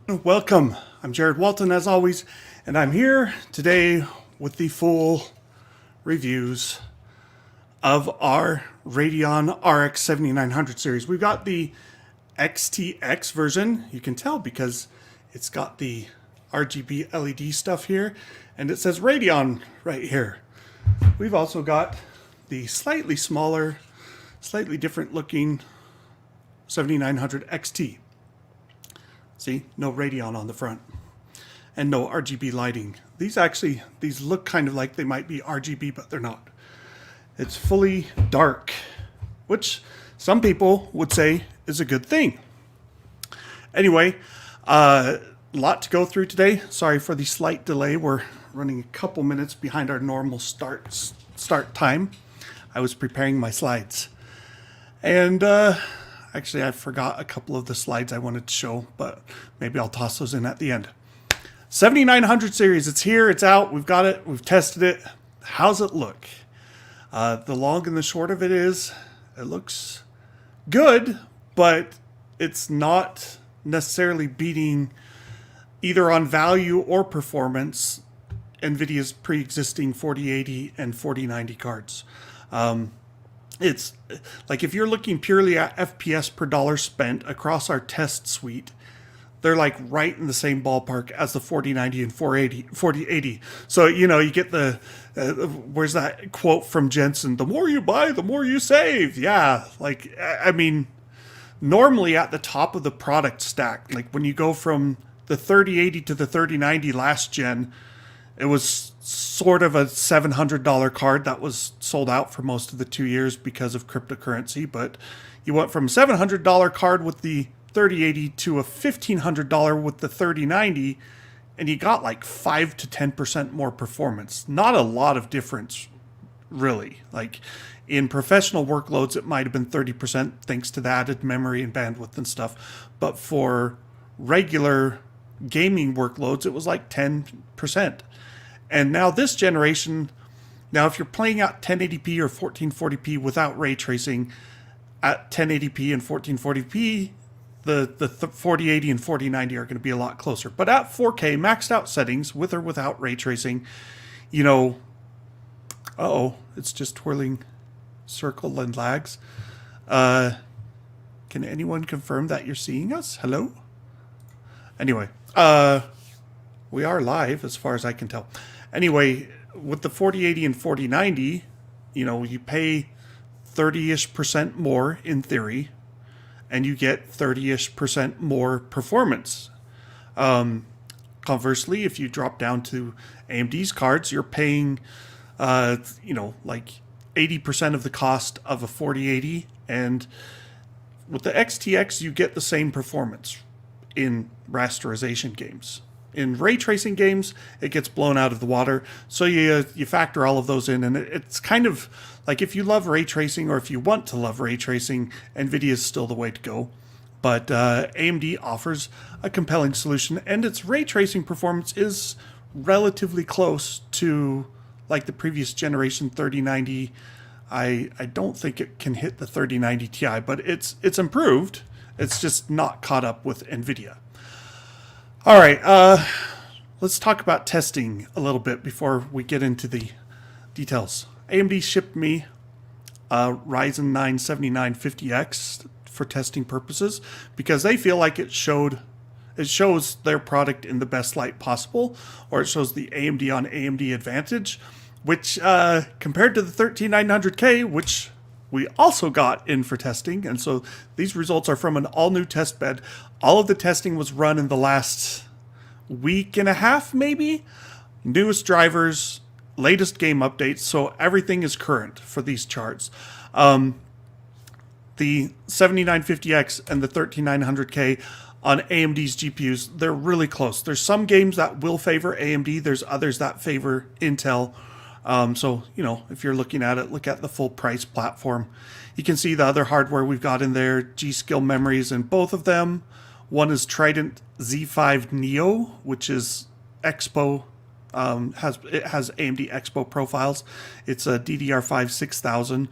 Welcome. I'm Jared Walton, as always, and I'm here today with the full reviews of our Radeon RX 7900 series. We've got the XTX version. You can tell because it's got the RGB LED stuff here, and it says Radeon right here. We've also got the slightly smaller, slightly different looking 7900 XT. See, no Radeon on the front and no RGB lighting. These look kind of like they might be RGB, but they're not. It's fully dark, which some people would say is a good thing. Anyway, a lot to go through today. Sorry for the slight delay. We're running a couple minutes behind our normal start time. I was preparing my slides. And actually, I forgot a couple of the slides I wanted to show, but maybe I'll toss those in at the end. 7900 series, it's here, it's out, we've got it, we've tested it. How's it look? The long and the short of it is, it looks good, but it's not necessarily beating either on value or performance Nvidia's pre-existing 4080 and 4090 cards. It's like if you're looking purely at FPS per dollar spent across our test suite, they're like right in the same ballpark as the 4090 and 4080. So, you know, you get the, where's that quote from Jensen? The more you buy, the more you save. Yeah. Like, I mean, normally at the top of the product stack, like when you go from the 3080 to the 3090 last gen, it was sort of a $700 card that was sold out for most of the 2 years because of cryptocurrency. But you went from a $700 card with the 3080 to a $1,500 with the 3090, and you got like 5 to 10% more performance. Not a lot of difference, really. Like in professional workloads, it might have been 30% thanks to the added memory and bandwidth and stuff. But for regular gaming workloads, it was like 10%. And now this generation, now if you're playing at 1080p or 1440p without ray tracing, at 1080p and 1440p, the 4080 and 4090 are going to be a lot closer. But at 4K maxed out settings, with or without ray tracing, you know, it's just twirling circle and lags. Can anyone confirm that you're seeing us? Hello? Anyway, we are live as far as I can tell. Anyway, with the 4080 and 4090, you know, you pay 30-ish% more in theory, and you get 30-ish% more performance. Conversely, if you drop down to AMD's cards, you're paying, like 80% of the cost of a 4080, and with the XTX, you get the same performance in rasterization games. In ray tracing games, it gets blown out of the water. So you factor all of those in, and it's kind of like if you love ray tracing or if you want to love ray tracing, Nvidia is still the way to go. But AMD offers a compelling solution, and its ray tracing performance is relatively close to like the previous generation 3090. I don't think it can hit the 3090 Ti, but it's improved. It's just not caught up with Nvidia. All right, let's talk about testing a little bit before we get into the details. AMD shipped me a Ryzen 9 7950X for testing purposes because they feel like it shows their product in the best light possible, or it shows the AMD on AMD advantage, which compared to the 13900K, which we also got in for testing. And so these results are from an all-new test bed. All of the testing was run in the last week and a half, maybe. Newest drivers, latest game updates, so everything is current for these charts. The 7950X and the 13900K on AMD's GPUs, they're really close. There's some games that will favor AMD. There's others that favor Intel. So, you know, if you're looking at it, look at the full price platform. You can see the other hardware we've got in there, G-Skill memories in both of them. One is Trident Z5 Neo, which is Expo, has AMD Expo profiles. It's a DDR5 6000,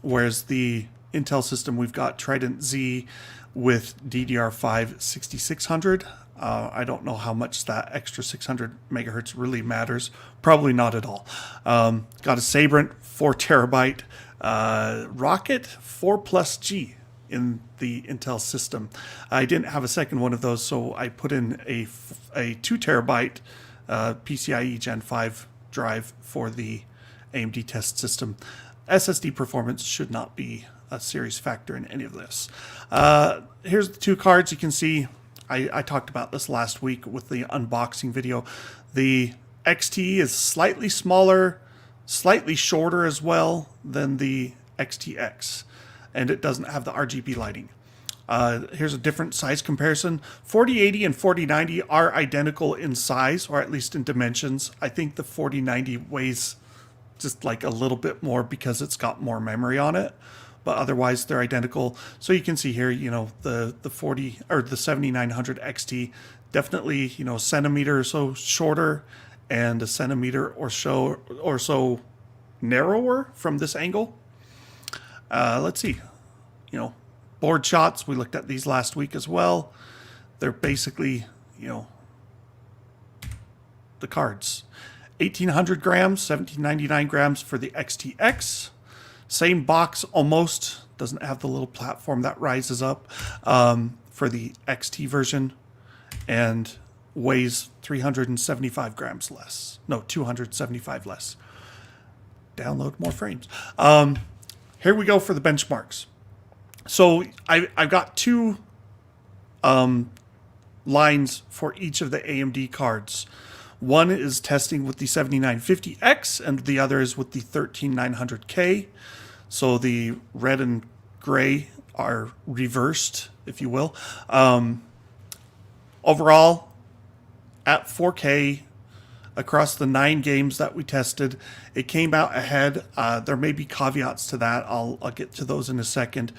whereas the Intel system, we've got Trident Z with DDR5 6600. I don't know how much that extra 600 megahertz really matters. Probably not at all. Got a Sabrent 4 terabyte Rocket 4 Plus G in the Intel system. I didn't have a second one of those, so I put in a 2 terabyte PCIe Gen 5 drive for the AMD test system. SSD performance should not be a serious factor in any of this. Here's the two cards. You can see I talked about this last week with the unboxing video. The XT is slightly smaller, slightly shorter as well than the XTX, and it doesn't have the RGB lighting. Here's a different size comparison. 4080 and 4090 are identical in size, or at least in dimensions. I think the 4090 weighs just like a little bit more because it's got more memory on it, but otherwise they're identical. So you can see here, you know, the 40 or the 7900 XT definitely, you know, a centimeter or so shorter and a centimeter or so narrower from this angle. Let's see, you know, board shots, we looked at these last week as well. They're basically, you know, the cards. 1,800 grams, 1,799 grams for the XTX. Same box almost, doesn't have the little platform that rises up for the XT version, and weighs 375 grams less. No, 275 less. Download more frames. Here we go for the benchmarks. So I've got two lines for each of the AMD cards. One is testing with the 7950X and the other is with the 13900K. So the red and gray are reversed, if you will. Overall, at 4K, across the 9 games that we tested, it came out ahead. There may be caveats to that. I'll get to those in a second.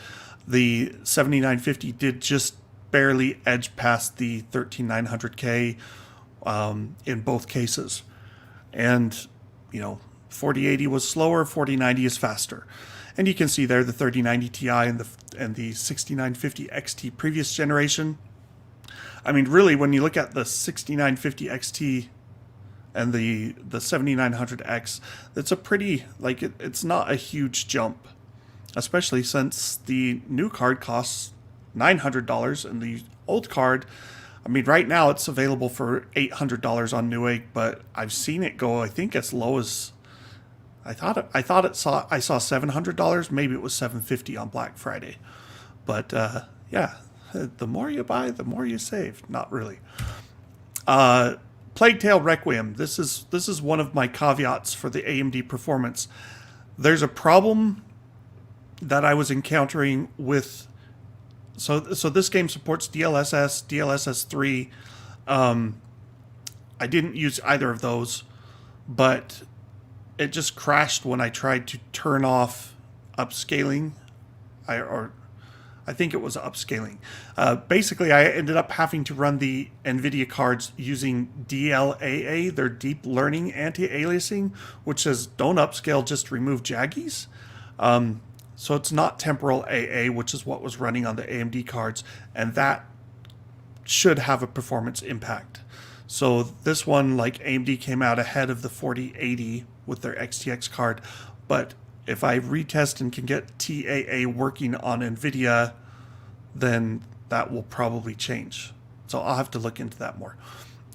The 7950 did just barely edge past the 13900K in both cases. And, you know, 4080 was slower, 4090 is faster. And you can see there the 3090 Ti and the 6950 XT previous generation. I mean, really, when you look at the 6950 XT and the 7900X, it's a pretty, like, it's not a huge jump, especially since the new card costs $900 and the old card, I mean, right now it's available for $800 on Newegg, but I've seen it go, I think, as low as I saw $700. Maybe it was $750 on Black Friday. But yeah, the more you buy, the more you save. Not really. Plague Tale Requiem. This is one of my caveats for the AMD performance. There's a problem that I was encountering with. So this game supports DLSS, DLSS 3. I didn't use either of those, but it just crashed when I tried to turn off upscaling. I think it was upscaling. Basically, I ended up having to run the Nvidia cards using DLAA, their deep learning anti-aliasing, which says don't upscale, just remove jaggies. So it's not temporal AA, which is what was running on the AMD cards, and that should have a performance impact. So this one, like AMD, came out ahead of the 4080 with their XTX card, but if I retest and can get TAA working on Nvidia, then that will probably change. So I'll have to look into that more.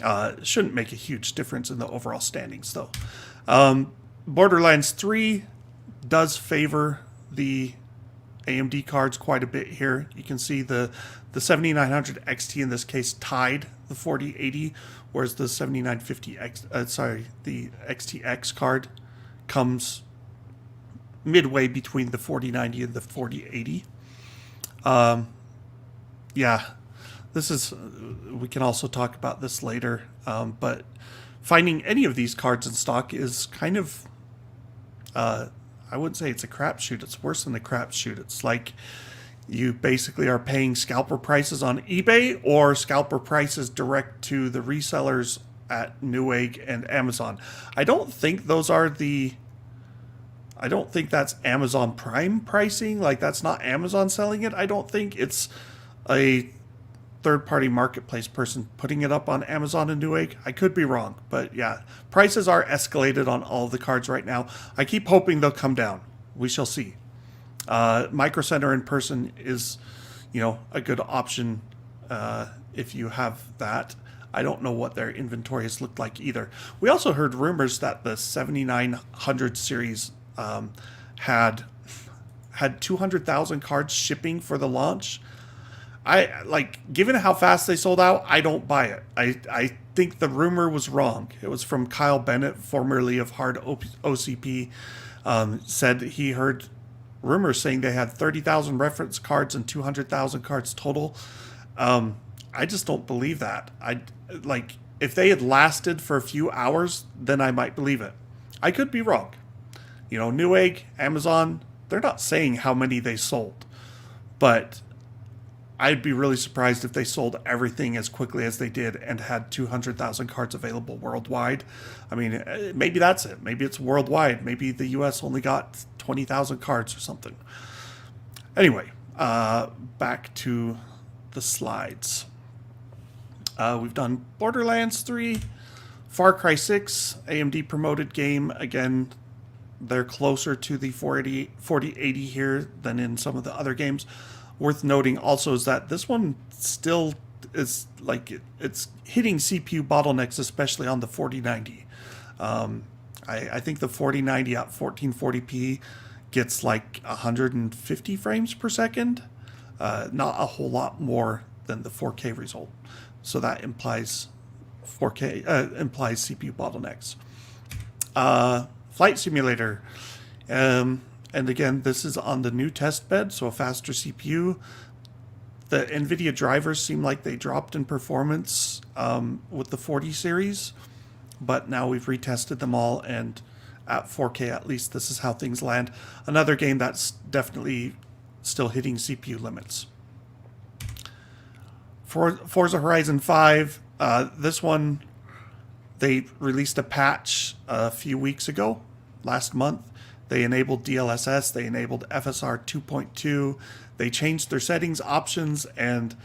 It shouldn't make a huge difference in the overall standings, though. Borderlands 3 does favor the AMD cards quite a bit here. You can see the 7900 XT in this case tied the 4080, whereas the 7950X, the XTX card comes midway between the 4090 and the 4080. Yeah, this is, we can also talk about this later, but finding any of these cards in stock is kind of, I wouldn't say it's a crapshoot. It's worse than a crapshoot. It's like you basically are paying scalper prices on eBay or scalper prices direct to the resellers at Newegg and Amazon. I don't think those are the I don't think that's Amazon Prime pricing. Like, that's not Amazon selling it. I don't think it's a third-party marketplace person putting it up on Amazon and Newegg. I could be wrong, but yeah, prices are escalated on all of the cards right now. I keep hoping they'll come down. We shall see. Micro Center in person is, a good option if you have that. I don't know what their inventory has looked like either. We also heard rumors that the 7900 series had 200,000 cards shipping for the launch. Given how fast they sold out, I don't buy it. I think the rumor was wrong. It was from Kyle Bennett, formerly of Hard OCP, said he heard rumors saying they had 30,000 reference cards and 200,000 cards total. I just don't believe that. If they had lasted for a few hours, then I might believe it. I could be wrong. Newegg, Amazon, they're not saying how many they sold, but I'd be really surprised if they sold everything as quickly as they did and had 200,000 cards available worldwide. I mean, maybe that's it. Maybe it's worldwide. Maybe the US only got 20,000 cards or something. Anyway, back to the slides. We've done Borderlands 3, Far Cry 6, AMD promoted game. Again, they're closer to the 4080 here than in some of the other games. Worth noting also is that this one still is it's hitting CPU bottlenecks, especially on the 4090. I think the 4090 at 1440p gets 150 frames per second, not a whole lot more than the 4K result. So that implies implies CPU bottlenecks. Flight Simulator. And again, this is on the new test bed, so a faster CPU. The Nvidia drivers seem like they dropped in performance with the 40 series, but now we've retested them all, and at 4K at least, this is how things land. Another game that's definitely still hitting CPU limits. For Forza Horizon 5, this one, they released a patch a few weeks ago, last month. They enabled DLSS, they enabled FSR 2.2, they changed their settings options, and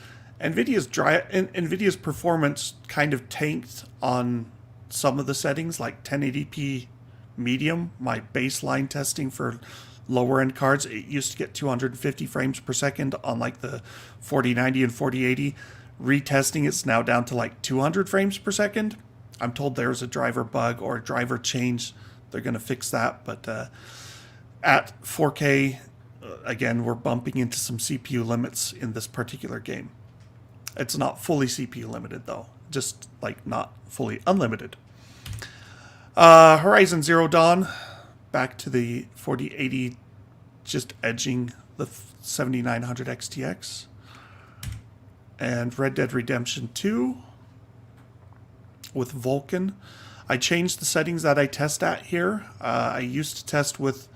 NVIDIA's performance kind of tanked on some of the settings, like 1080p medium, my baseline testing for lower end cards. It used to get 250 frames per second on the 4090 and 4080. Retesting, it's now down to 200 frames per second. I'm told there's a driver bug or a driver change. They're going to fix that, but at 4K, again, we're bumping into some CPU limits in this particular game. It's not fully CPU limited, though. Just, not fully unlimited. Horizon Zero Dawn, back to the 4080, just edging the 7900 XTX. And Red Dead Redemption 2 with Vulkan. I changed the settings that I test at here. I used to test with,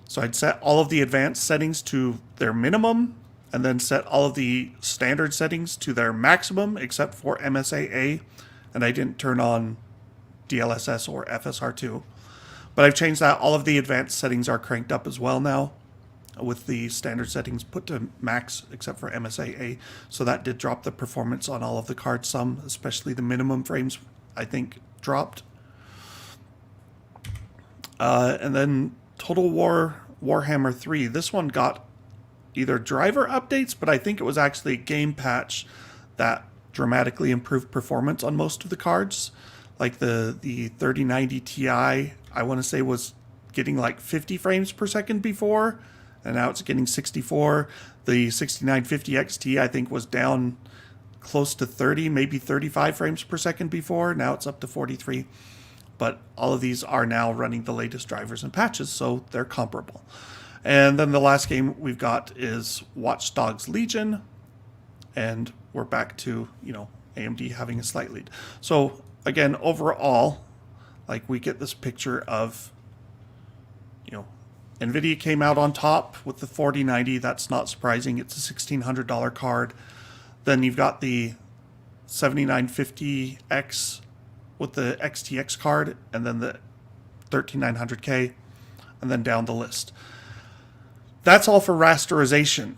so I'd set all of the advanced settings to their minimum, and then set all of the standard settings to their maximum, except for MSAA, and I didn't turn on DLSS or FSR2. But I've changed that. All of the advanced settings are cranked up as well now, with the standard settings put to max, except for MSAA. So that did drop the performance on all of the cards some, especially the minimum frames, I think, dropped. And then Total War Warhammer 3. This one got either driver updates, but I think it was actually a game patch that dramatically improved performance on most of the cards. Like the 3090 Ti, I want to say was getting 50 frames per second before, and now it's getting 64. The 6950 XT, I think, was down close to 30, maybe 35 frames per second before. Now it's up to 43. But all of these are now running the latest drivers and patches, so they're comparable. And then the last game we've got is Watch Dogs Legion, and we're back to, AMD having a slight lead. So again, overall, we get this picture of, Nvidia came out on top with the 4090. That's not surprising. It's a $1,600 card. Then you've got the 7950X with the XTX card, and then the 13900K. and then down the list. That's all for rasterization.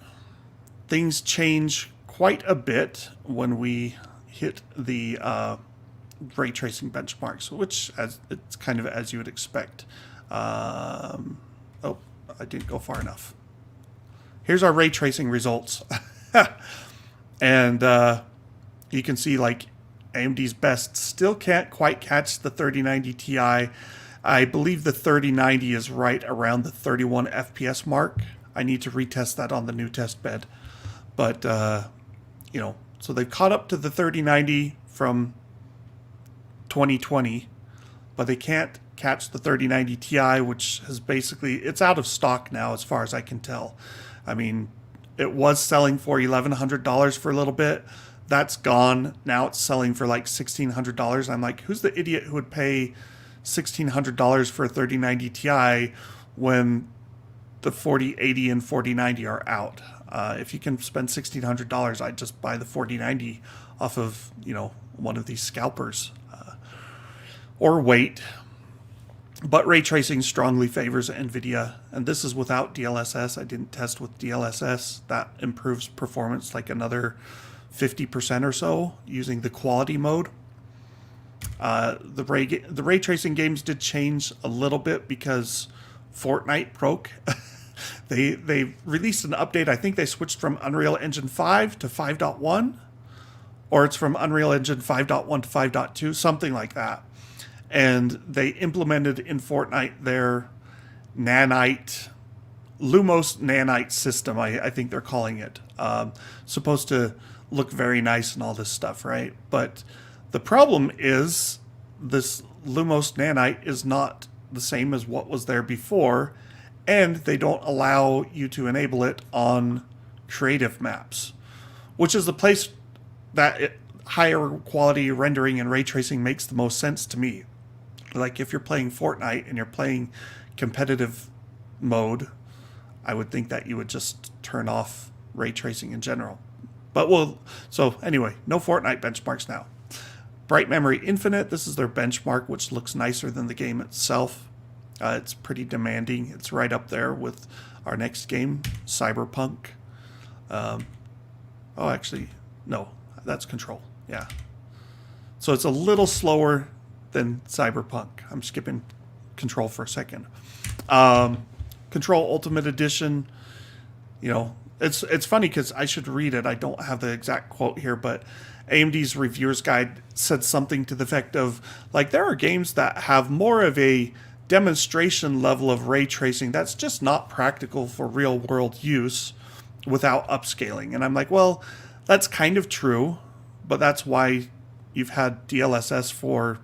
Things change quite a bit when we hit the ray tracing benchmarks, which it's kind of as you would expect. Oh, I didn't go far enough. Here's our ray tracing results. And you can see like AMD's best still can't quite catch the 3090 Ti. I believe the 3090 is right around the 31 FPS mark. I need to retest that on the new test bed. But, you know, so they've caught up to the 3090 from 2020, but they can't catch the 3090 Ti, which has basically, it's out of stock now as far as I can tell. I mean, it was selling for $1,100 for a little bit. That's gone. Now it's selling for like $1,600. I'm like, who's the idiot who would pay $1,600 for a 3090 Ti when the 4080 and 4090 are out? If you can spend $1,600, I'd just buy the 4090 off of, you know, one of these scalpers, or wait. But ray tracing strongly favors Nvidia, and this is without DLSS. I didn't test with DLSS. That improves performance like another 50% or so using the quality mode. The ray tracing games did change a little bit because Fortnite broke. They released an update. I think they switched from Unreal Engine 5 to 5.1, or it's from Unreal Engine 5.1 to 5.2, something like that. And they implemented in Fortnite their Lumos nanite system, I think they're calling it. Supposed to look very nice and all this stuff, right? But the problem is this Lumos nanite is not the same as what was there before, and they don't allow you to enable it on creative maps, which is the place that higher quality rendering and ray tracing makes the most sense to me. Like if you're playing Fortnite and you're playing competitive mode, I would think that you would just turn off ray tracing in general. But so anyway, no Fortnite benchmarks now. Bright Memory Infinite, this is their benchmark, which looks nicer than the game itself. It's pretty demanding. It's right up there with our next game, Cyberpunk. Oh, actually, no, that's Control. Yeah. So it's a little slower than Cyberpunk. I'm skipping Control for a second. Control Ultimate Edition, you know, it's funny because I should read it. I don't have the exact quote here, but AMD's reviewer's guide said something to the effect of, like, there are games that have more of a demonstration level of ray tracing that's just not practical for real world use without upscaling. And I'm like, well, that's kind of true, but that's why you've had DLSS for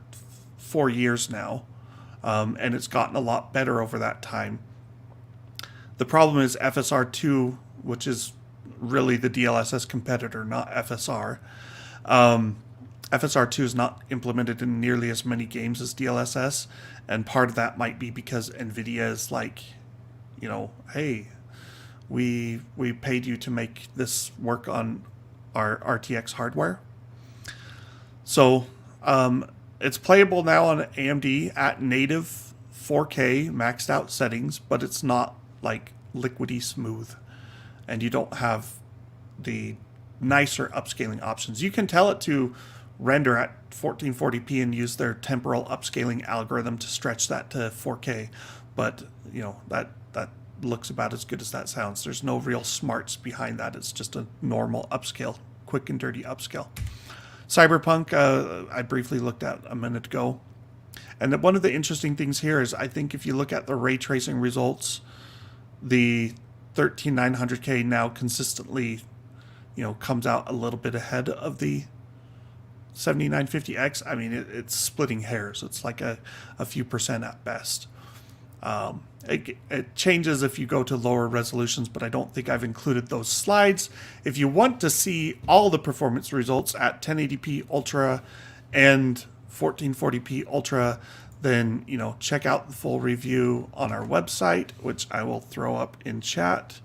4 years now, and it's gotten a lot better over that time. The problem is FSR2, which is really the DLSS competitor, not FSR. FSR2 is not implemented in nearly as many games as DLSS, and part of that might be because Nvidia is like, you know, hey, we paid you to make this work on our RTX hardware. So it's playable now on AMD at native 4K maxed out settings, but it's not like liquidy smooth, and you don't have the nicer upscaling options. You can tell it to render at 1440p and use their temporal upscaling algorithm to stretch that to 4K, but you know, that looks about as good as that sounds. There's no real smarts behind that. It's just a normal upscale, quick and dirty upscale. Cyberpunk, I briefly looked at a minute ago, and one of the interesting things here is I think if you look at the ray tracing results, the 13900K now consistently, you know, comes out a little bit ahead of the 7950X. I mean, it's splitting hairs. It's like a few percent at best. It changes if you go to lower resolutions, but I don't think I've included those slides. If you want to see all the performance results at 1080p Ultra and 1440p Ultra, then, you know, check out the full review on our website, which I will throw up in chat.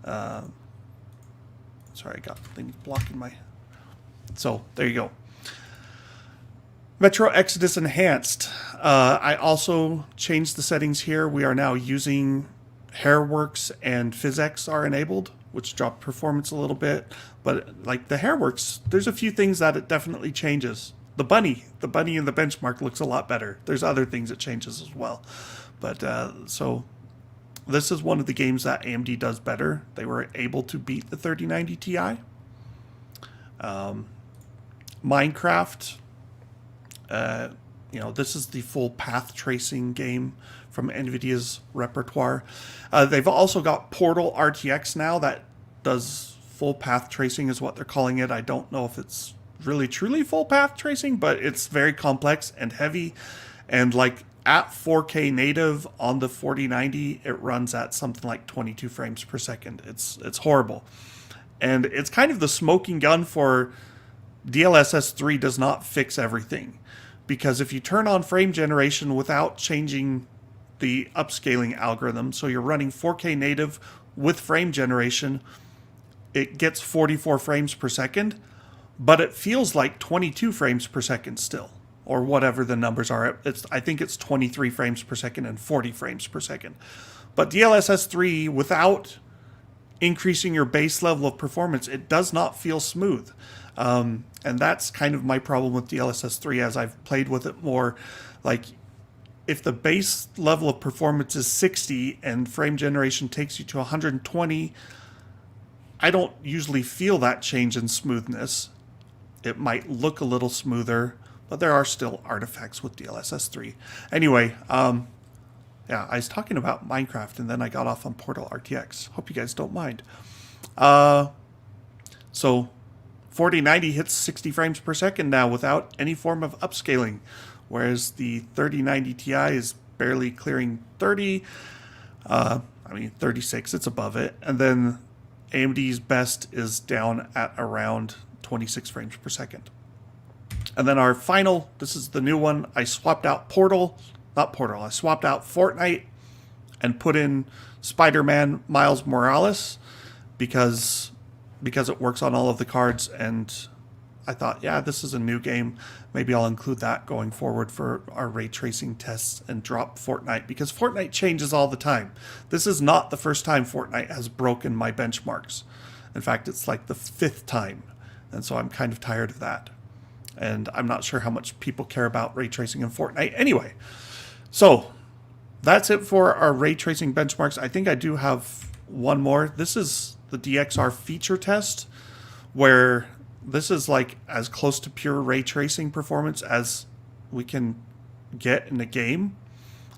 Sorry, I got things blocking my... So, there you go. Metro Exodus Enhanced. I also changed the settings here. We are now using Hairworks and PhysX are enabled, which drop performance a little bit. But like the Hairworks, there's a few things that it definitely changes. The bunny in the benchmark looks a lot better. There's other things it changes as well. But so this is one of the games that AMD does better. They were able to beat the 3090 Ti. Minecraft, this is the full path tracing game from Nvidia's repertoire. They've also got Portal RTX now that does full path tracing is what they're calling it. I don't know if it's really truly full path tracing, but it's very complex and heavy. And like at 4K native on the 4090, it runs at something like 22 frames per second. It's horrible. And it's kind of the smoking gun for DLSS 3 does not fix everything. Because if you turn on frame generation without changing the upscaling algorithm, so you're running 4K native with frame generation, it gets 44 frames per second, but it feels like 22 frames per second still, or whatever the numbers are. I think it's 23 frames per second and 40 frames per second. But DLSS 3, without increasing your base level of performance, it does not feel smooth. And that's kind of my problem with DLSS 3 as I've played with it more. Like, if the base level of performance is 60 and frame generation takes you to 120, I don't usually feel that change in smoothness. It might look a little smoother, but there are still artifacts with DLSS 3. Anyway, yeah, I was talking about Minecraft and then I got off on Portal RTX. Hope you guys don't mind. So 4090 hits 60 frames per second now without any form of upscaling, whereas the 3090 Ti is barely clearing 30. 36, it's above it. And then AMD's best is down at around 26 frames per second. And then our final, this is the new one. I swapped out I swapped out Fortnite and put in Spider-Man Miles Morales because it works on all of the cards, and I thought, yeah, this is a new game. Maybe I'll include that going forward for our ray tracing tests and drop Fortnite, because Fortnite changes all the time. This is not the first time Fortnite has broken my benchmarks. In fact, it's like the 5th time, and so I'm kind of tired of that. And I'm not sure how much people care about ray tracing in Fortnite. Anyway, so that's it for our ray tracing benchmarks. I think I do have one more. This is the DXR feature test, where this is like as close to pure ray tracing performance as we can get in a game.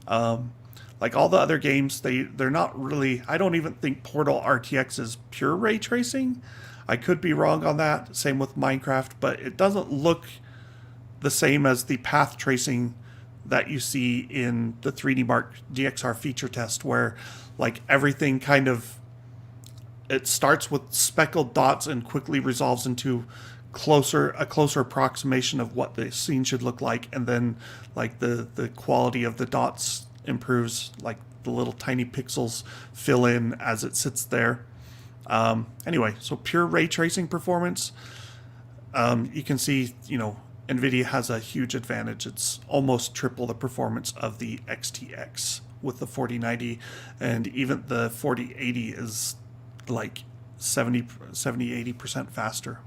Like all the other games, they're not really, I don't even think Portal RTX is pure ray tracing. I could be wrong on that. Same with Minecraft, but it doesn't look the same as the path tracing that you see in the 3D Mark DXR feature test, where like everything kind of, it starts with speckled dots and quickly resolves into a closer approximation of what the scene should look like, and then like the quality of the dots improves, like the little tiny pixels fill in as it sits there. Anyway, so pure ray tracing performance, you can see, Nvidia has a huge advantage. It's almost triple the performance of the XTX with the 4090, and even the 4080 is like 70-80% faster.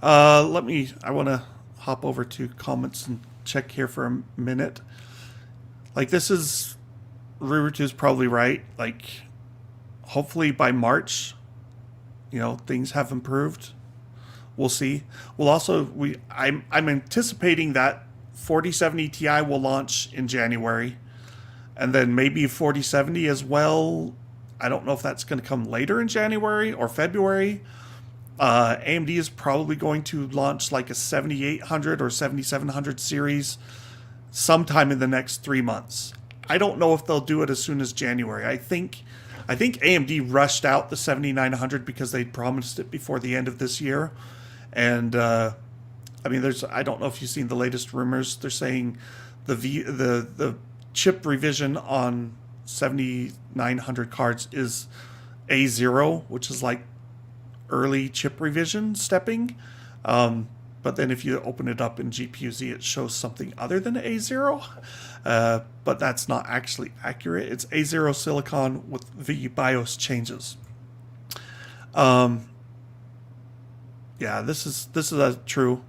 I want to hop over to comments and check here for a minute. Like, this is, Rurutu is probably right. Like, hopefully by March, things have improved. We'll see. We'll also, I'm anticipating that 4070 Ti will launch in January, and then maybe 4070 as well. I don't know if that's going to come later in January or February. AMD is probably going to launch like a 7800 or 7700 series sometime in the next 3 months. I don't know if they'll do it as soon as January. I think AMD rushed out the 7900 because they'd promised it before the end of this year. And I don't know if you've seen the latest rumors. They're saying the chip revision on 7900 cards is A0, which is like early chip revision stepping. but then if you open it up in GPU-Z, it shows something other than A0. But that's not actually accurate. It's A0 silicon with the BIOS changes. Yeah, this is true.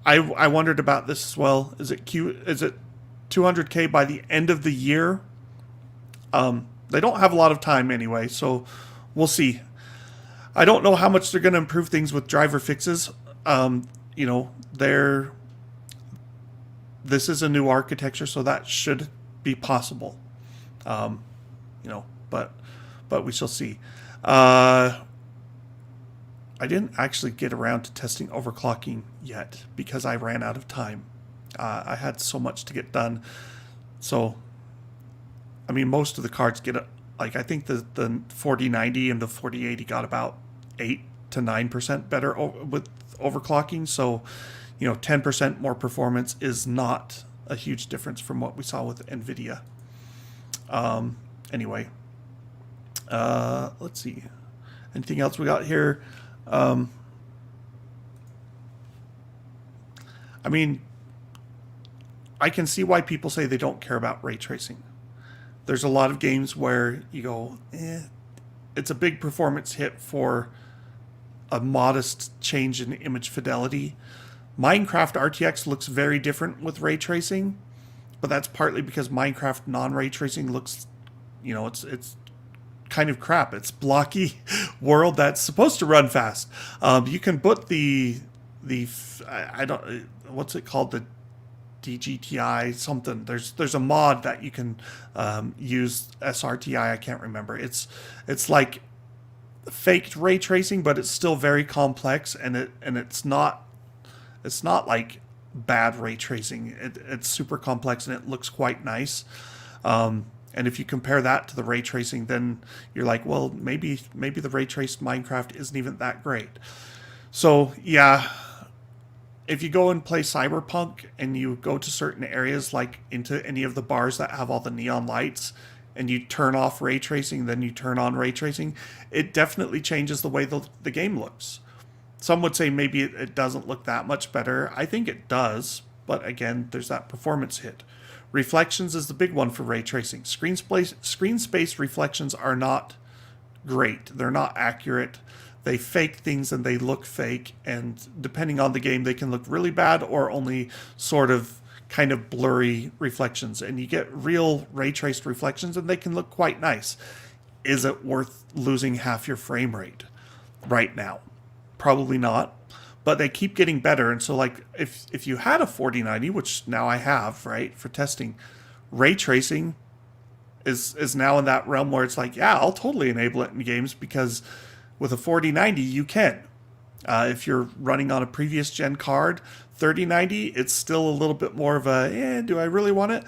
I wondered about this as well. Is it 200K by the end of the year? They don't have a lot of time anyway, so we'll see. I don't know how much they're going to improve things with driver fixes. You know, this is a new architecture, so that should be possible. You know, but we shall see. I didn't actually get around to testing overclocking yet because I ran out of time. I had so much to get done. So, I mean, most of the cards get, like, I think the 4090 and the 4080 got about 8 to 9% better with overclocking. So, you know, 10% more performance is not a huge difference from what we saw with Nvidia. Anyway, let's see. Anything else we got here? I mean, I can see why people say they don't care about ray tracing. There's a lot of games where you go, it's a big performance hit for a modest change in image fidelity. Minecraft RTX looks very different with ray tracing, but that's partly because Minecraft non-ray tracing looks, you know, it's kind of crap. It's blocky world that's supposed to run fast. You can put I don't, what's it called, the DGTI something. There's a mod that you can use, SRTI. I can't remember. It's like faked ray tracing, but it's still very complex, and it's not like bad ray tracing. It's super complex and it looks quite nice. And if you compare that to the ray tracing, then you're like, well, maybe the ray traced Minecraft isn't even that great. So yeah, if you go and play Cyberpunk and you go to certain areas, like into any of the bars that have all the neon lights, and you turn off ray tracing, then you turn on ray tracing, it definitely changes the way the game looks. Some would say maybe it doesn't look that much better. I think it does, but again, there's that performance hit. Reflections is the big one for ray tracing. Screen space reflections are not great. They're not accurate. They fake things and they look fake, and depending on the game, they can look really bad or only sort of kind of blurry reflections. And you get real ray traced reflections and they can look quite nice. Is it worth losing half your frame rate right now? Probably not. But they keep getting better. And so, like, if you had a 4090, which now I have, right, for testing, ray tracing is now in that realm where it's like, yeah, I'll totally enable it in games, because with a 4090, you can. If you're running on a previous gen card, 3090, it's still a little bit more of a, do I really want it?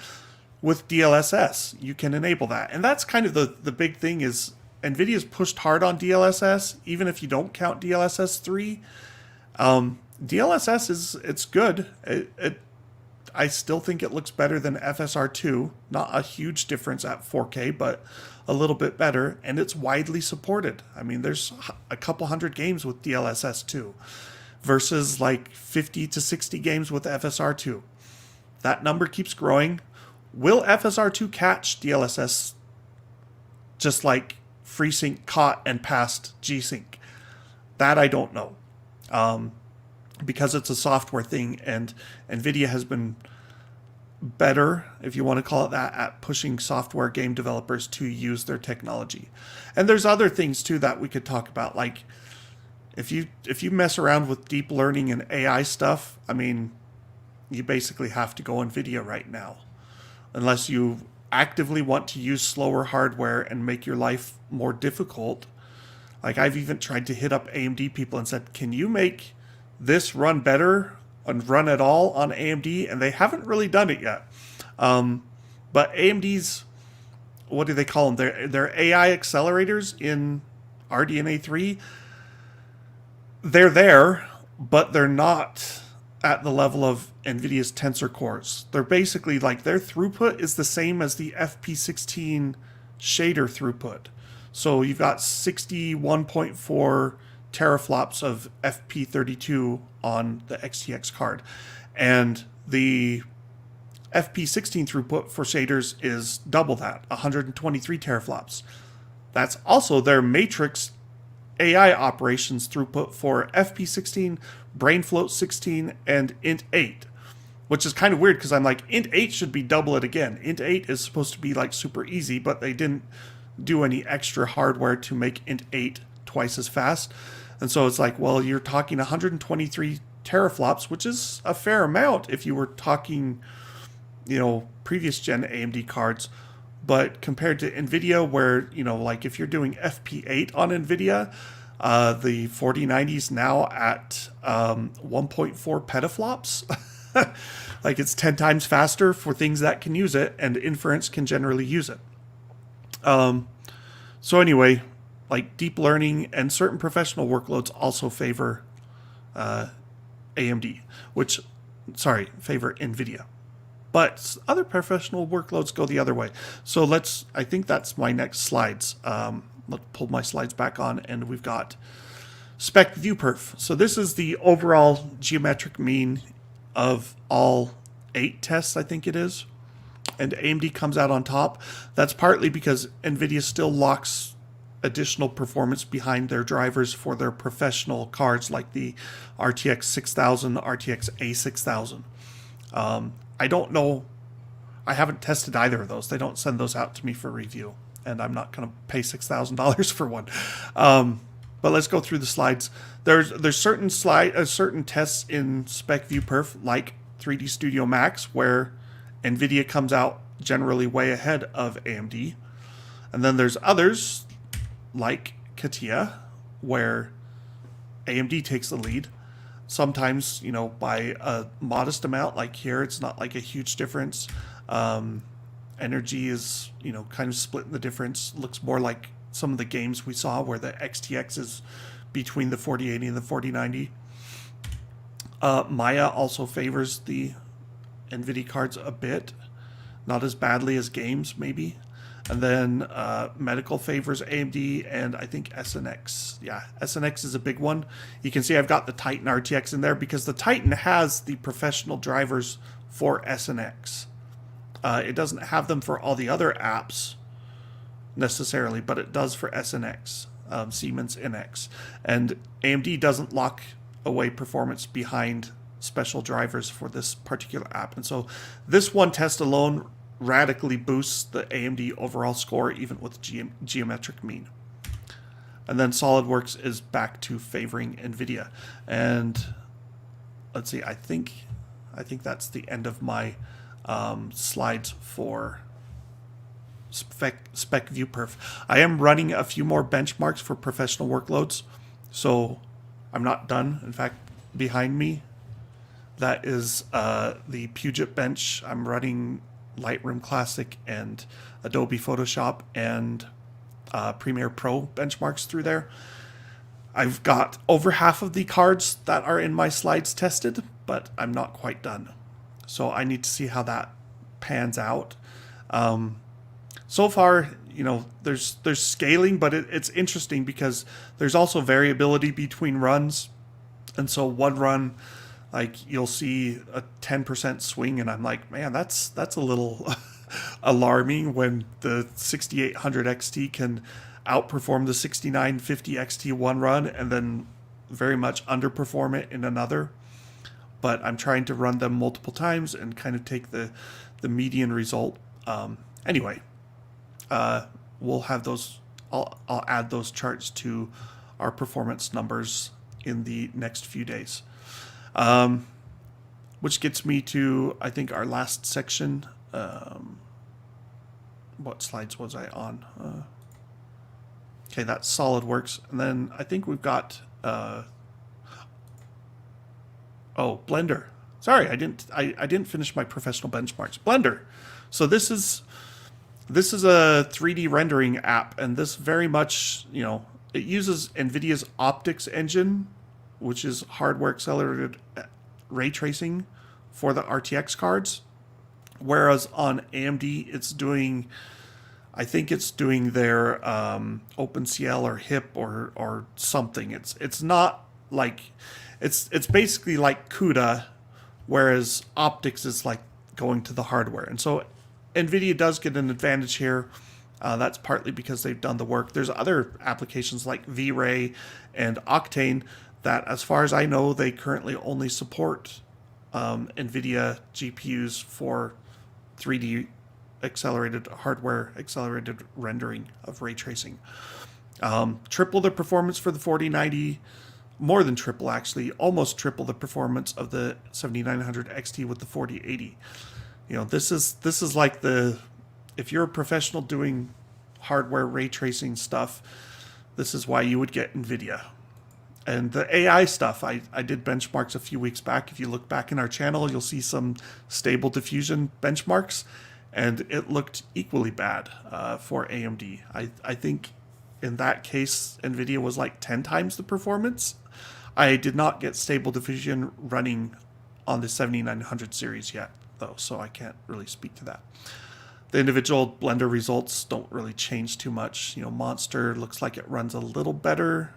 With DLSS, you can enable that. And that's kind of the big thing is NVIDIA's pushed hard on DLSS, even if you don't count DLSS 3. DLSS it's good. I still think it looks better than FSR2. Not a huge difference at 4K, but a little bit better, and it's widely supported. I mean, there's a couple hundred games with DLSS 2 versus like 50 to 60 games with FSR2. That number keeps growing. Will FSR2 catch DLSS just like FreeSync caught and passed G-Sync? That I don't know. Because it's a software thing, and NVIDIA has been better, if you want to call it that, at pushing software game developers to use their technology. And there's other things too that we could talk about, like if you mess around with deep learning and AI stuff, I mean, you basically have to go NVIDIA right now, unless you actively want to use slower hardware and make your life more difficult. Like, I've even tried to hit up AMD people and said, can you make this run better and run at all on AMD? And they haven't really done it yet. But AMD's, what do they call them? Their AI accelerators in RDNA 3, they're there, but they're not at the level of NVIDIA's Tensor cores. They're basically like, their throughput is the same as the FP16 shader throughput. So you've got 61.4 teraflops of FP32 on the XTX card. And the FP16 throughput for shaders is double that, 123 teraflops. That's also their matrix AI operations throughput for FP16, BrainFloat 16, and Int8. Which is kind of weird because I'm like, Int8 should be double it again. Int8 is supposed to be like super easy, but they didn't do any extra hardware to make Int8 twice as fast. And so it's like, well, you're talking 123 teraflops, which is a fair amount if you were talking, you know, previous gen AMD cards. But compared to Nvidia, where, you know, like if you're doing FP8 on Nvidia, the 4090 is now at 1.4 petaflops. Like it's 10 times faster for things that can use it, and inference can generally use it. So anyway, like deep learning and certain professional workloads also favor AMD, favor Nvidia. But other professional workloads go the other way. So I think that's my next slides. Let's pull my slides back on, and we've got spec view perf. So this is the overall geometric mean of all 8 tests, I think it is. And AMD comes out on top. That's partly because Nvidia still locks additional performance behind their drivers for their professional cards like the RTX 6000, RTX A6000. I don't know. I haven't tested either of those. They don't send those out to me for review, and I'm not going to pay $6,000 for one. But let's go through the slides. There's certain tests in Spec View Perf, like 3D Studio Max, where Nvidia comes out generally way ahead of AMD. And then there's others, like CATIA, where AMD takes the lead. Sometimes, you know, by a modest amount, like here, it's not like a huge difference. Energy is, you know, kind of splitting the difference. Looks more like some of the games we saw where the XTX is between the 4080 and the 4090. Maya also favors the NVIDIA cards a bit. Not as badly as games, maybe. And then medical favors AMD, and I think SNX. Yeah, SNX is a big one. You can see I've got the Titan RTX in there because the Titan has the professional drivers for SNX. It doesn't have them for all the other apps necessarily, but it does for SNX, Siemens NX. And AMD doesn't lock away performance behind special drivers for this particular app. And so this one test alone radically boosts the AMD overall score, even with geometric mean. And then SolidWorks is back to favoring Nvidia. And let's see, I think that's the end of my slides for spec view perf. I am running a few more benchmarks for professional workloads, so I'm not done. In fact, behind me, that is the Puget bench. I'm running Lightroom Classic and Adobe Photoshop and Premiere Pro benchmarks through there. I've got over half of the cards that are in my slides tested, but I'm not quite done. So I need to see how that pans out. So far, you know, there's scaling, but it's interesting because there's also variability between runs. And so one run, like you'll see a 10% swing, and I'm like, man, that's a little alarming when the 6800 XT can outperform the 6950 XT one run and then very much underperform it in another. But I'm trying to run them multiple times and kind of take the median result. Anyway, we'll have those. I'll add those charts to our performance numbers in the next few days. Which gets me to, I think, our last section. What slides was I on? Okay, that's SolidWorks. And then I think we've got... Blender. Sorry, I didn't finish my professional benchmarks. Blender. So this is a 3D rendering app, and this very much, you know, it uses NVIDIA's optics engine, which is hardware accelerated ray tracing for the RTX cards, whereas on AMD it's doing I think it's doing their OpenCL or HIP or something. It's not like it's basically like CUDA, whereas optics is like going to the hardware. And so Nvidia does get an advantage here. That's partly because they've done the work. There's other applications like V-Ray and Octane that, as far as I know, they currently only support Nvidia GPUs for 3D accelerated hardware, accelerated rendering of ray tracing. Triple the performance for the 4090, more than triple actually, almost triple the performance of the 7900 XT with the 4080. You know, this is like the, if you're a professional doing hardware ray tracing stuff, this is why you would get Nvidia. And the AI stuff, I did benchmarks a few weeks back. If you look back in our channel, you'll see some stable diffusion benchmarks, and it looked equally bad for AMD. I think in that case, Nvidia was like 10 times the performance. I did not get stable diffusion running on the 7900 series yet, though, so I can't really speak to that. The individual Blender results don't really change too much. You know, Monster looks like it runs a little better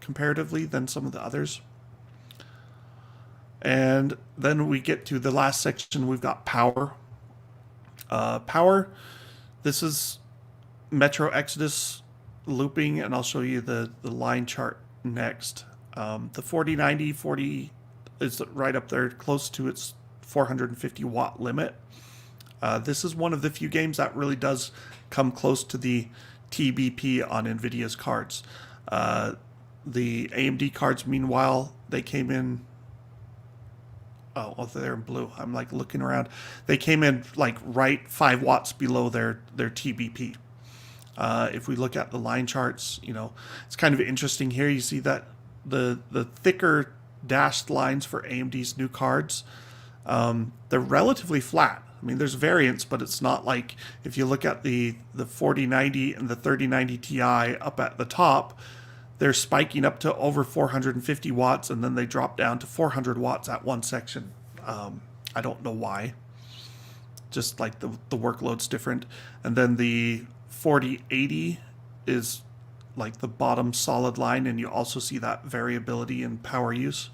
comparatively than some of the others. And then we get to the last section. We've got power. Power, this is Metro Exodus looping, and I'll show you the line chart next. The 4090 is right up there, close to its 450 watt limit. This is one of the few games that really does come close to the TBP on Nvidia's cards. The AMD cards, meanwhile, they came in, oh, they're in blue. I'm like looking around. They came in like right 5 watts below their TBP. If we look at the line charts, you know, it's kind of interesting here. You see that the thicker dashed lines for AMD's new cards, they're relatively flat. I mean, there's variance, but it's not like if you look at the 4090 and the 3090 Ti up at the top, they're spiking up to over 450 watts, and then they drop down to 400 watts at one section. I don't know why. Just like the workload's different. And then the 4080 is like the bottom solid line, and you also see that variability in power use.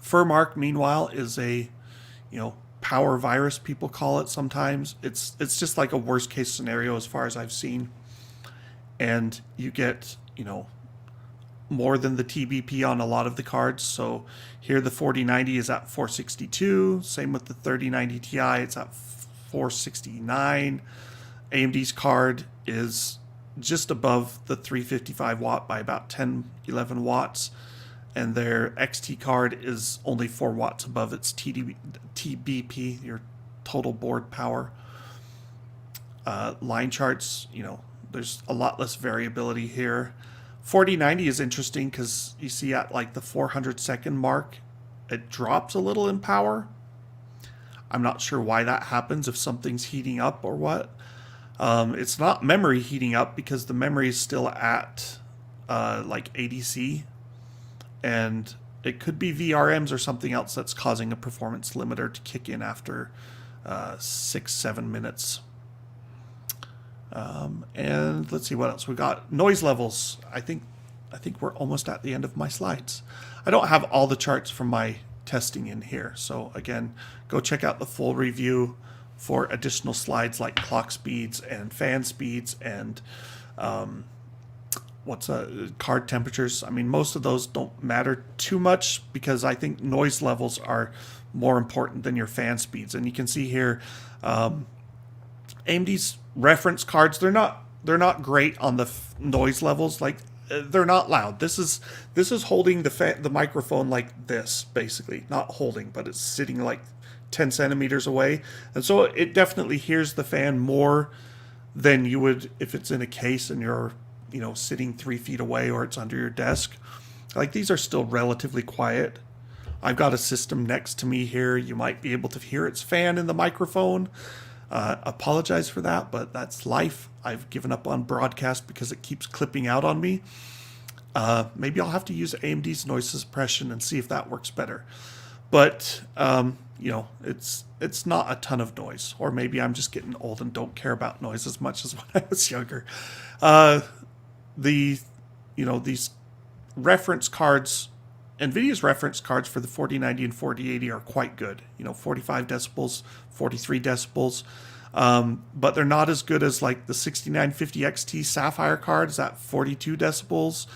Furmark, meanwhile, is a, you know, power virus, people call it sometimes. It's just like a worst case scenario as far as I've seen. And you get, you know, more than the TBP on a lot of the cards. So here the 4090 is at 462. Same with the 3090 Ti, it's at 469. AMD's card is just above the 355 watt by about 10, 11 watts. And their XT card is only 4 watts above its TBP, your total board power. Line charts, you know, there's a lot less variability here. 4090 is interesting because you see at like the 400 second mark, it drops a little in power. I'm not sure why that happens, if something's heating up or what. It's not memory heating up because the memory is still at like ADC. And it could be VRMs or something else that's causing a performance limiter to kick in after 6-7 minutes. And let's see what else we got. Noise levels. I think we're almost at the end of my slides. I don't have all the charts from my testing in here. So again, go check out the full review for additional slides like clock speeds and fan speeds and card temperatures. I mean, most of those don't matter too much because I think noise levels are more important than your fan speeds. And you can see here, AMD's reference cards, they're not great on the noise levels. Like, they're not loud. This is holding the microphone like this, basically. Not holding, but it's sitting like 10 centimeters away. And so it definitely hears the fan more than you would if it's in a case and you're, you know, sitting 3 feet away or it's under your desk. Like, these are still relatively quiet. I've got a system next to me here. You might be able to hear its fan in the microphone. Apologize for that, but that's life. I've given up on broadcast because it keeps clipping out on me. Maybe I'll have to use AMD's noise suppression and see if that works better. But it's not a ton of noise, or maybe I'm just getting old and don't care about noise as much as when I was younger. The these reference cards, Nvidia's reference cards for the 4090 and 4080 are quite good. 45 decibels, 43 decibels. But they're not as good as like the 6950 XT Sapphire cards at 42 decibels.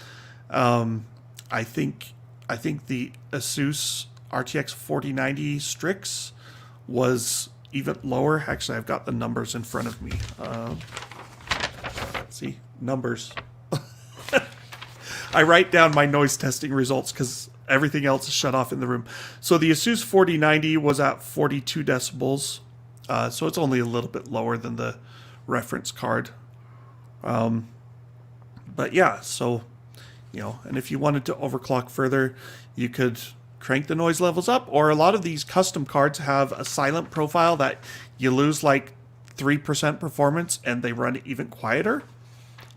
I think the Asus RTX 4090 Strix was even lower. Actually, I've got the numbers in front of me. See, numbers. I write down my noise testing results because everything else is shut off in the room. So the Asus 4090 was at 42 decibels. So it's only a little bit lower than the reference card. But yeah, so, and if you wanted to overclock further, you could crank the noise levels up, or a lot of these custom cards have a silent profile that you lose like 3% performance and they run even quieter.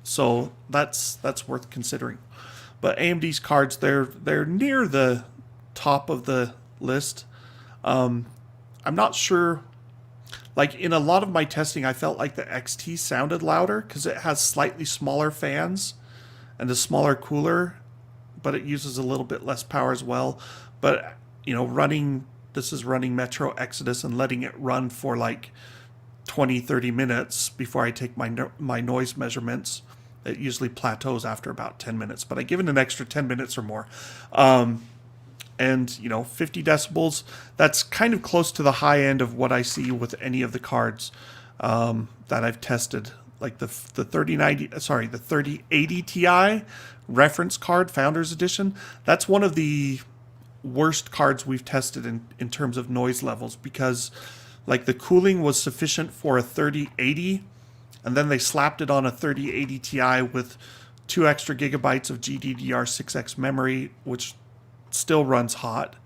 So that's worth considering. But AMD's cards, they're near the top of the list. I'm not sure. Like in a lot of my testing, I felt like the XT sounded louder because it has slightly smaller fans and a smaller cooler, but it uses a little bit less power as well. But this is running Metro Exodus and letting it run for like 20-30 minutes before I take my noise measurements. It usually plateaus after about 10 minutes, but I give it an extra 10 minutes or more. And 50 decibels, that's kind of close to the high end of what I see with any of the cards that I've tested. Like the 3080 Ti reference card, Founders Edition, that's one of the worst cards we've tested in terms of noise levels, because like the cooling was sufficient for a 3080, and then they slapped it on a 3080 Ti with 2 extra gigabytes of GDDR6X memory, which still runs hot,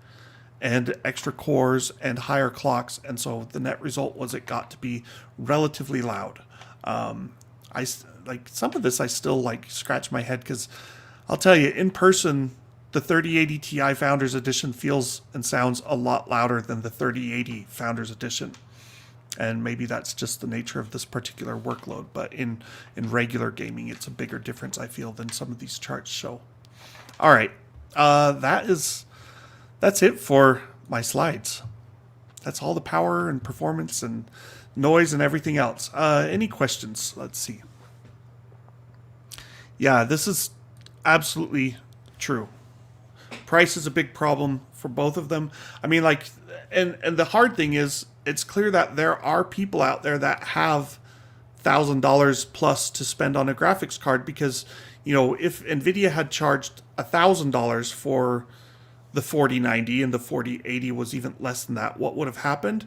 and extra cores and higher clocks, and so the net result was it got to be relatively loud. I like some of this, I still like scratch my head because I'll tell you, in person, the 3080 Ti Founders Edition feels and sounds a lot louder than the 3080 Founders Edition. And maybe that's just the nature of this particular workload. But in regular gaming, it's a bigger difference, I feel, than some of these charts show. All right. That's it for my slides. That's all the power and performance and noise and everything else. Any questions? Let's see. Yeah, this is absolutely true. Price is a big problem for both of them. I mean, like, and the hard thing is, it's clear that there are people out there that have $1,000 plus to spend on a graphics card, because, if Nvidia had charged $1,000 for the 4090 and the 4080 was even less than that, what would have happened?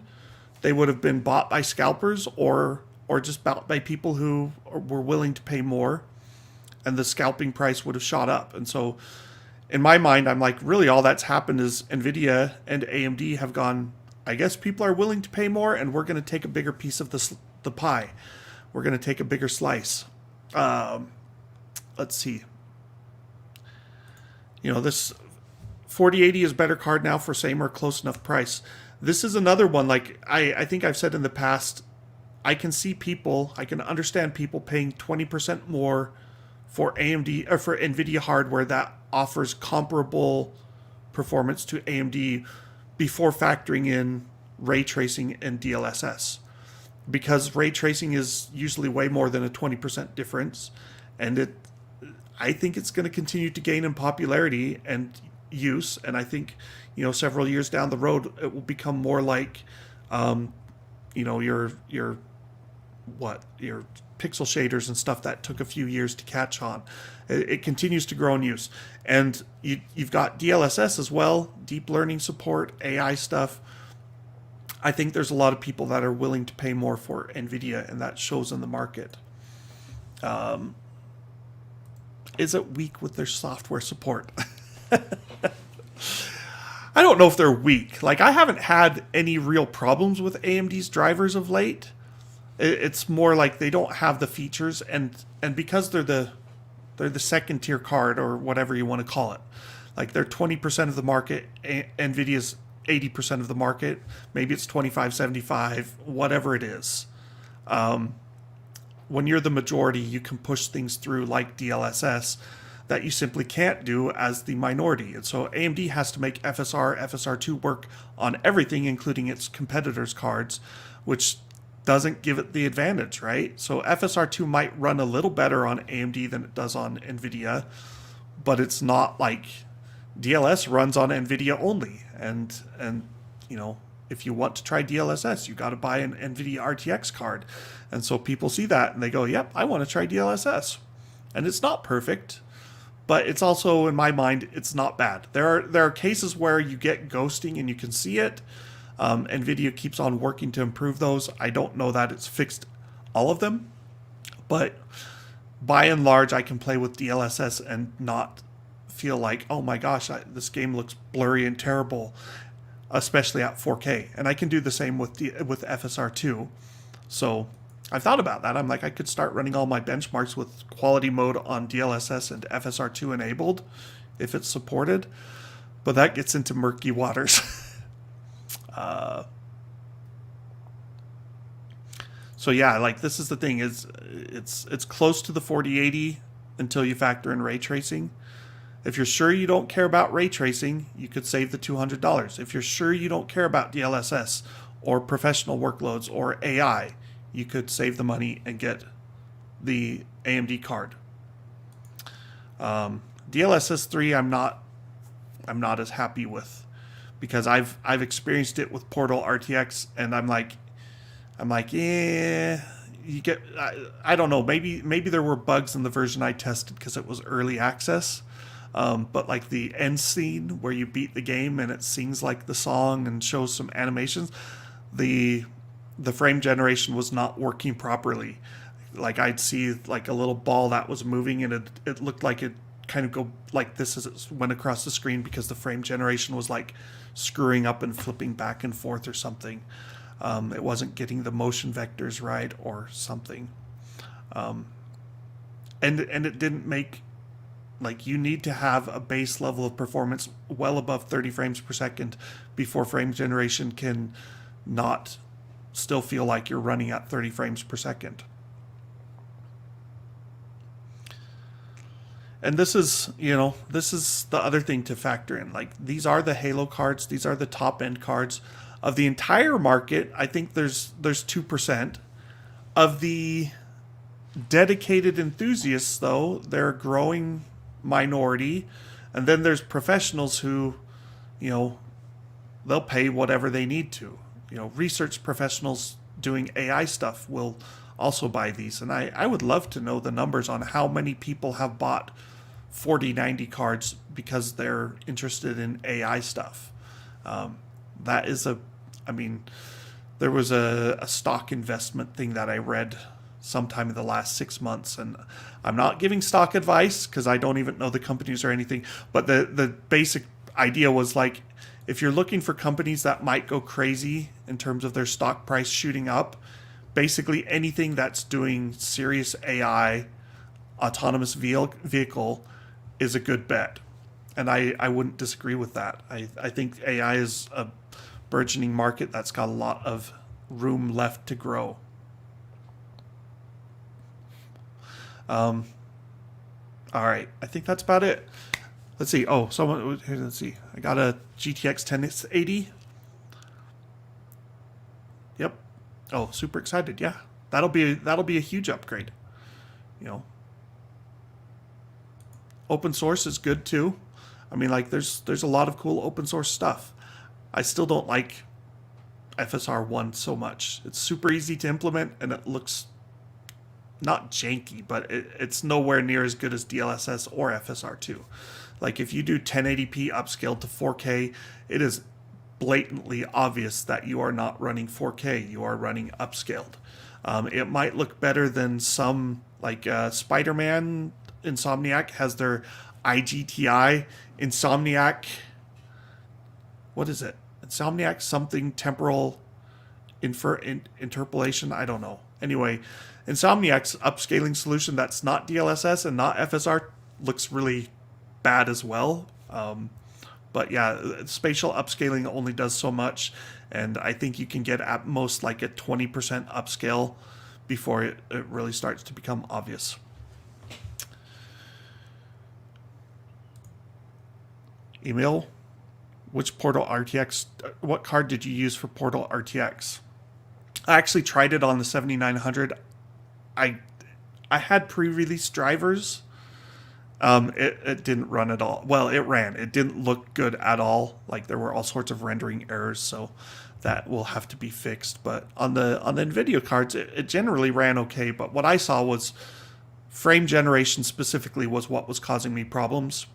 They would have been bought by scalpers or just bought by people who were willing to pay more, and the scalping price would have shot up. And so in my mind, I'm like, really all that's happened is Nvidia and AMD have gone, I guess people are willing to pay more, and we're going to take a bigger piece of the pie. We're going to take a bigger slice. Let's see. This 4080 is a better card now for same or close enough price. This is another one, like I think I've said in the past, I can understand people paying 20% more for AMD or for Nvidia hardware that offers comparable performance to AMD before factoring in ray tracing and DLSS, because ray tracing is usually way more than a 20% difference, and I think it's going to continue to gain in popularity and use, and I think several years down the road it will become more like your pixel shaders and stuff that took a few years to catch on. It continues to grow in use. And you've got DLSS as well, deep learning support, AI stuff. I think there's a lot of people that are willing to pay more for NVIDIA, and that shows in the market. Is it weak with their software support? I don't know if they're weak. Like, I haven't had any real problems with AMD's drivers of late. It's more like they don't have the features, and because they're the second tier card, or whatever you want to call it. Like, they're 20% of the market. Nvidia's 80% of the market. Maybe it's 25, 75, whatever it is. When you're the majority, you can push things through like DLSS that you simply can't do as the minority. And so AMD has to make FSR, FSR2 work on everything, including its competitors' cards, which doesn't give it the advantage, right? So FSR2 might run a little better on AMD than it does on Nvidia, but it's not like DLS runs on Nvidia only. And you know, if you want to try DLSS, you got to buy an Nvidia RTX card. And so people see that and they go, yep, I want to try DLSS. And it's not perfect, but it's also, in my mind, it's not bad. There are cases where you get ghosting and you can see it. Nvidia keeps on working to improve those. I don't know that it's fixed all of them, but by and large, I can play with DLSS and not feel like, oh my gosh, this game looks blurry and terrible, especially at 4K. And I can do the same with FSR2. So I've thought about that. I'm like, I could start running all my benchmarks with quality mode on DLSS and FSR2 enabled if it's supported, but that gets into murky waters. So yeah, like this is the thing, is it's close to the 4080 until you factor in ray tracing. If you're sure you don't care about ray tracing, you could save the $200. If you're sure you don't care about DLSS or professional workloads or AI, you could save the money and get the AMD card. DLSS 3 I'm not as happy with, because I've experienced it with Portal RTX, and I'm like, yeah, you get, I don't know, maybe there were bugs in the version I tested because it was early access, but like the end scene where you beat the game and it sings like the song and shows some animations, the frame generation was not working properly. Like I'd see like a little ball that was moving and it looked like it kind of go like this as it went across the screen, because the frame generation was like screwing up and flipping back and forth or something. It wasn't getting the motion vectors right or something. And it didn't make, like, you need to have a base level of performance well above 30 frames per second before frame generation can not still feel like you're running at 30 frames per second. And this is, you know, this is the other thing to factor in. Like, these are the Halo cards. These are the top end cards. Of the entire market, I think there's 2%. Of the dedicated enthusiasts, though, they're a growing minority. And then there's professionals who, you know, they'll pay whatever they need to. You know, research professionals doing AI stuff will also buy these. And I would love to know the numbers on how many people have bought 4090 cards because they're interested in AI stuff. That is I mean, there was a stock investment thing that I read sometime in the last 6 months, and I'm not giving stock advice because I don't even know the companies or anything, but the basic idea was like, if you're looking for companies that might go crazy in terms of their stock price shooting up, basically anything that's doing serious AI, autonomous vehicle, is a good bet. And I wouldn't disagree with that. I think AI is a burgeoning market that's got a lot of room left to grow. All right, I think that's about it. Let's see. Oh, let's see. I got a GTX 1080. Yep. Oh, super excited. Yeah, that'll be a huge upgrade. You know, open source is good too. I mean, like, there's a lot of cool open source stuff. I still don't like FSR1 so much. It's super easy to implement, and it looks not janky, but it's nowhere near as good as DLSS or FSR2. Like, if you do 1080p upscaled to 4K, it is blatantly obvious that you are not running 4K. You are running upscaled. It might look better than some, like Spider-Man Insomniac has their IGTI Insomniac. What is it? Insomniac something temporal interpolation. I don't know. Anyway, Insomniac's upscaling solution that's not DLSS and not FSR looks really bad as well. But yeah, spatial upscaling only does so much, and I think you can get at most like a 20% upscale before it really starts to become obvious. Email, which Portal RTX, what card did you use for Portal RTX? I actually tried it on the 7900. I had pre-release drivers. It didn't run at all. Well, it ran. It didn't look good at all. Like there were all sorts of rendering errors, so that will have to be fixed. But on the Nvidia cards, it generally ran okay. But what I saw was frame generation specifically was what was causing me problems.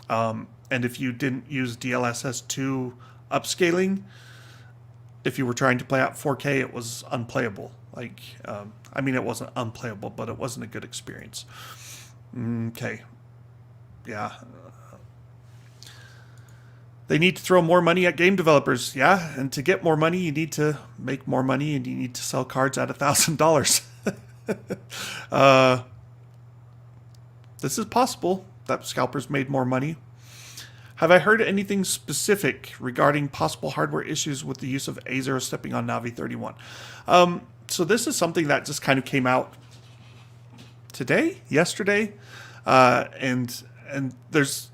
And if you didn't use DLSS2 upscaling, if you were trying to play at 4K, it was unplayable. Like, I mean, it wasn't unplayable, but it wasn't a good experience. Okay. Yeah. They need to throw more money at game developers. Yeah. And to get more money, you need to make more money and you need to sell cards at $1,000. This is possible that scalpers made more money. Have I heard anything specific regarding possible hardware issues with the use of A0 stepping on Navi 31? So this is something that just kind of came out yesterday, and there's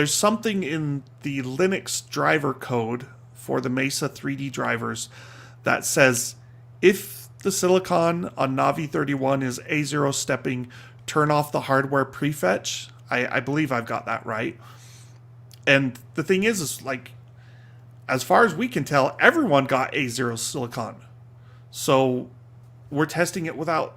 something in the Linux driver code for the Mesa 3D drivers that says if the silicon on Navi 31 is A0 stepping, turn off the hardware prefetch. I believe I've got that right. And the thing is like, as far as we can tell, everyone got A0 silicon. So we're testing it without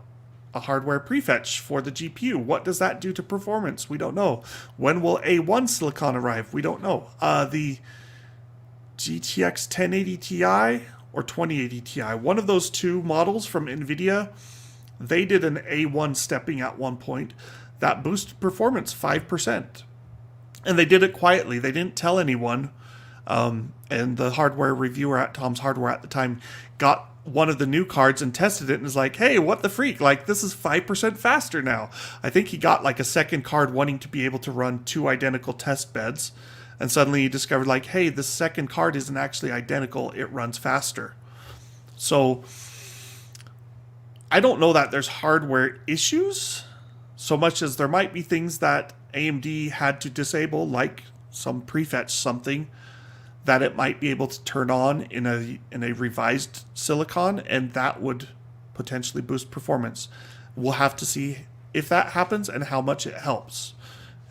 a hardware prefetch for the GPU. What does that do to performance? We don't know. When will A1 silicon arrive? We don't know. The GTX 1080 Ti or 2080 Ti, one of those two models from Nvidia, they did an A1 stepping at one point that boosted performance 5%. And they did it quietly. They didn't tell anyone. And the hardware reviewer at Tom's Hardware at the time got one of the new cards and tested it and was like, hey, what the freak? Like, this is 5% faster now. I think he got like a second card wanting to be able to run 2 identical test beds. And suddenly he discovered like, hey, the second card isn't actually identical. It runs faster. So I don't know that there's hardware issues so much as there might be things that AMD had to disable, like some prefetch something that it might be able to turn on in a revised silicon, and that would potentially boost performance. We'll have to see if that happens and how much it helps.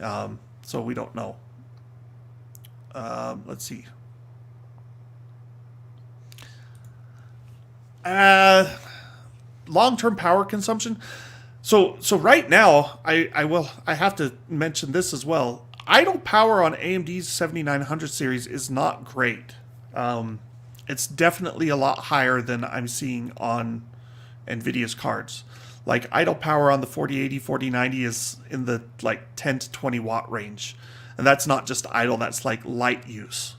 So we don't know. Let's see. Long-term power consumption. So right now, I have to mention this as well. Idle power on AMD's 7900 series is not great. It's definitely a lot higher than I'm seeing on Nvidia's cards. Like idle power on the 4080, 4090 is in the like 10 to 20 watt range. And that's not just idle, that's like light use.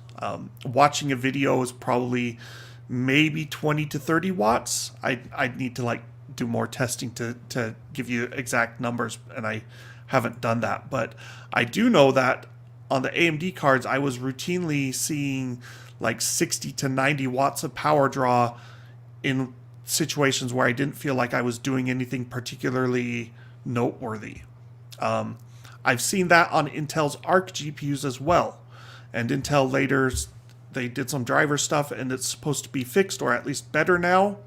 Watching a video is probably maybe 20 to 30 watts. I'd need to like do more testing to give you exact numbers, and I haven't done that. But I do know that on the AMD cards, I was routinely seeing like 60 to 90 watts of power draw in situations where I didn't feel like I was doing anything particularly noteworthy. I've seen that on Intel's Arc GPUs as well. And Intel later, they did some driver stuff and it's supposed to be fixed or at least better now.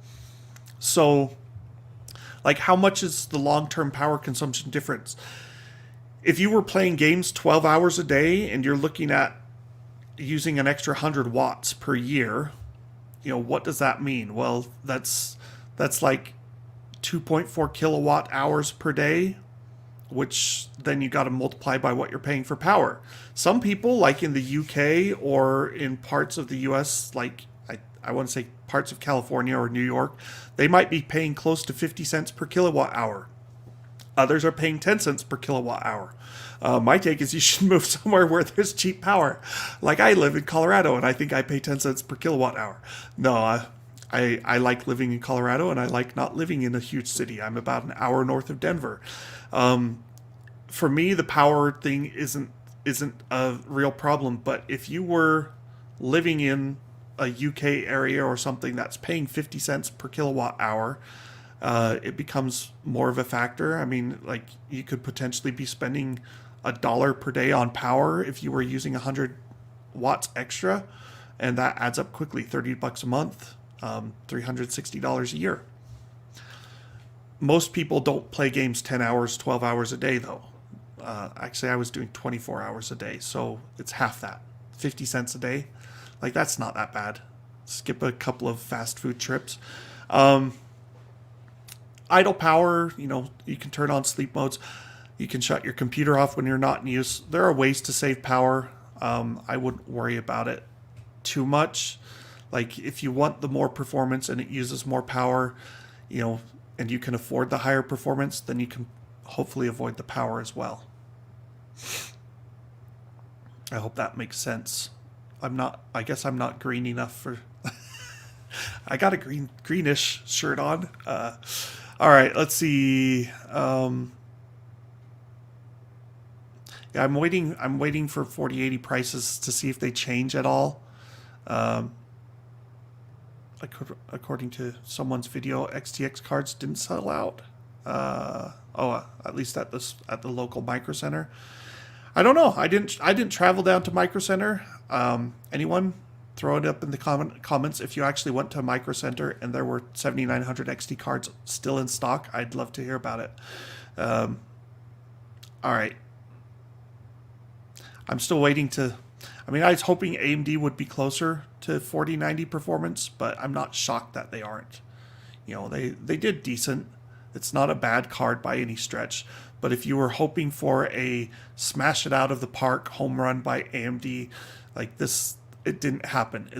So like, how much is the long-term power consumption difference? If you were playing games 12 hours a day and you're looking at using an extra 100 watts per year, you know, what does that mean? Well, that's like 2.4 kilowatt hours per day, which then you got to multiply by what you're paying for power. Some people, like in the UK or in parts of the US, like I want to say parts of California or New York, they might be paying close to 50 cents per kilowatt hour. Others are paying 10 cents per kilowatt hour. My take is you should move somewhere where there's cheap power. Like I live in Colorado and I think I pay 10 cents per kilowatt hour. No, I like living in Colorado and I like not living in a huge city. I'm about an hour north of Denver. For me, the power thing isn't isn't a real problem. But if you were living in a UK area or something that's paying 50 cents per kilowatt hour, it becomes more of a factor. I mean, like, you could potentially be spending $1 per day on power if you were using 100 watts extra, and that adds up quickly. $30 a month, $360 a year. Most people don't play games 10 hours, 12 hours a day, though. Actually, I was doing 24 hours a day, so it's half that. 50 cents a day. Like, that's not that bad. Skip a couple of fast food trips. Idle power, you can turn on sleep modes. You can shut your computer off when you're not in use. There are ways to save power. I wouldn't worry about it too much. Like, if you want the more performance and it uses more power, and you can afford the higher performance, then you can hopefully avoid the power as well. I hope that makes sense. I guess I'm not green enough for I got a greenish shirt on. All right, let's see. Yeah, I'm waiting for 4080 prices to see if they change at all. According to someone's video, XTX cards didn't sell out. At least at the local Micro Center. I don't know. I didn't travel down to Micro Center. Anyone? Throw it up in the comments if you actually went to a Micro Center and there were 7900 XT cards still in stock. I'd love to hear about it. All right. I'm still waiting I was hoping AMD would be closer to 4090 performance, but I'm not shocked that they aren't. They did decent. It's not a bad card by any stretch. But if you were hoping for a smash it out of the park home run by AMD, like this, it didn't happen.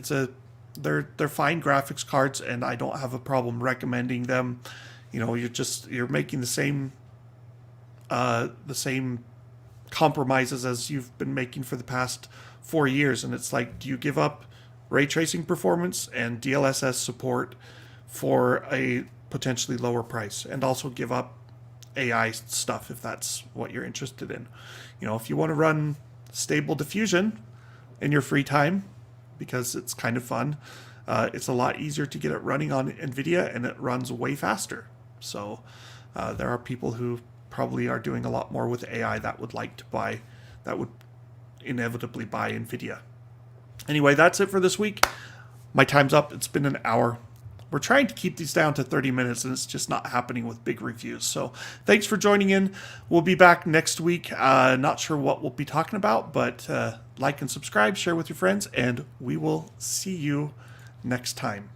They're fine graphics cards, and I don't have a problem recommending them. You're making the same compromises as you've been making for the past 4 years, and it's like, do you give up ray tracing performance and DLSS support for a potentially lower price, and also give up AI stuff if that's what you're interested in? If you want to run stable diffusion in your free time, because it's kind of fun, it's a lot easier to get it running on Nvidia, and it runs way faster. So there are people who probably are doing a lot more with AI that would inevitably buy Nvidia. Anyway, that's it for this week. My time's up. It's been an hour. We're trying to keep these down to 30 minutes, and it's just not happening with big reviews. So thanks for joining in. We'll be back next week. Not sure what we'll be talking about, but like and subscribe, share with your friends, and we will see you next time.